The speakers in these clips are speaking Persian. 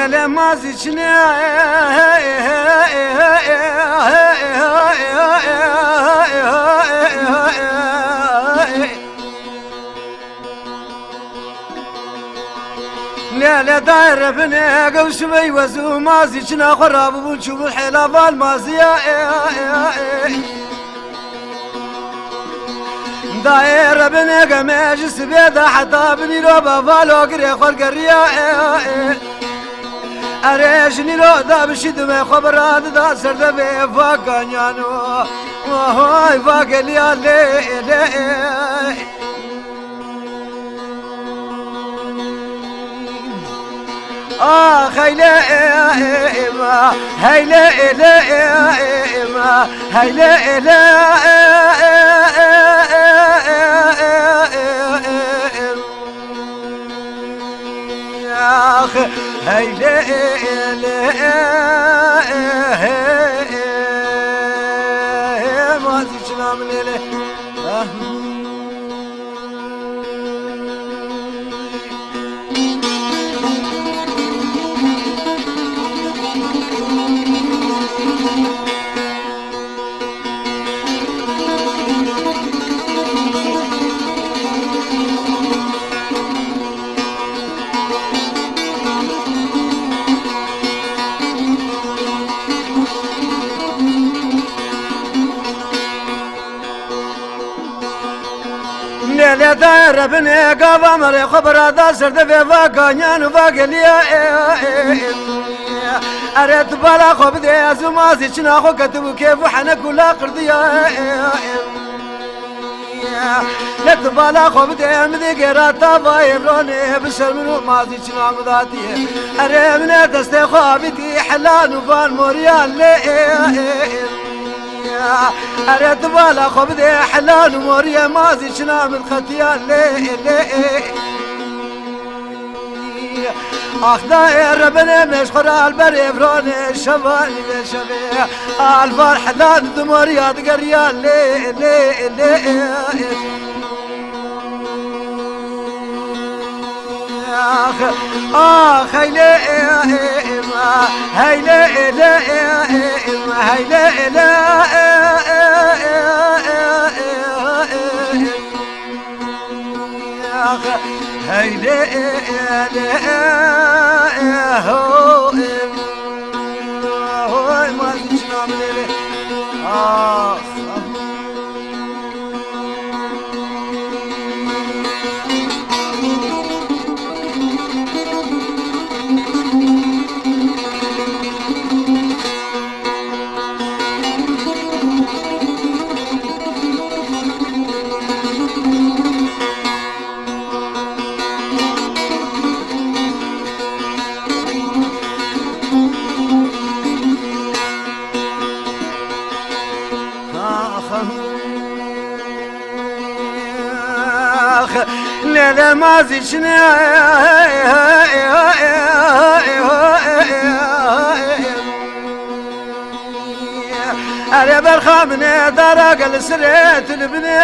لا ما زيشنا لا داير بنا قوش بي وزو ما زيشنا خراب ونشوف الحلاب المازية داير بنا قماش سبيدا حتى بني روبا فالو قري خور قريا أريشني لو دا بشد ما خبرات دا سرد بي فاقانيانو وهاي فاقلي علي خيلا ما هيلا ما هيلا هيلا ما تشنا من ليله لا داير بني قابا مري خبرة دا سرد في فاقانيان وفاقليا أريد بالا خوب دي أزمازي شناخو كتبو كيف وحنا كلا قرديا لا تبالا خوب دي أمدي قراتا بايروني بشر منو مازي شنا مذاتي أريد من دستي خوابتي حلان وفان موريان أريد بالا خوب دي حلال وموريا مازي شنا من ختيان ليه داير ربنا مشخر البري فروني شباني بشبيه الفرح داد دموريا دقريان ليه هيلا ما هيلا ما هيلا هو ما تشنا من ليله لا ما زيشنا أنا بالخامنة درق السريت البني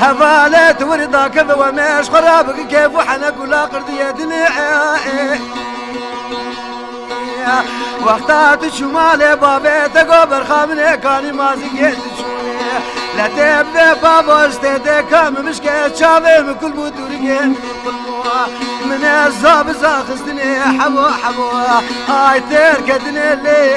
هفالت ورضا كذا وماش خرابك كيف وحنا كلا قردية دنيا وقتات الشمال بابي تقوبر خامنة كاني ما زيت لا تبدأ بابا استدى كام مشكلة شافي من كل بودورجين من الزاب زاخستني حبو هاي تركتني لي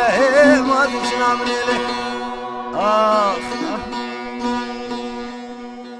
هيلا ما تشنا من ليه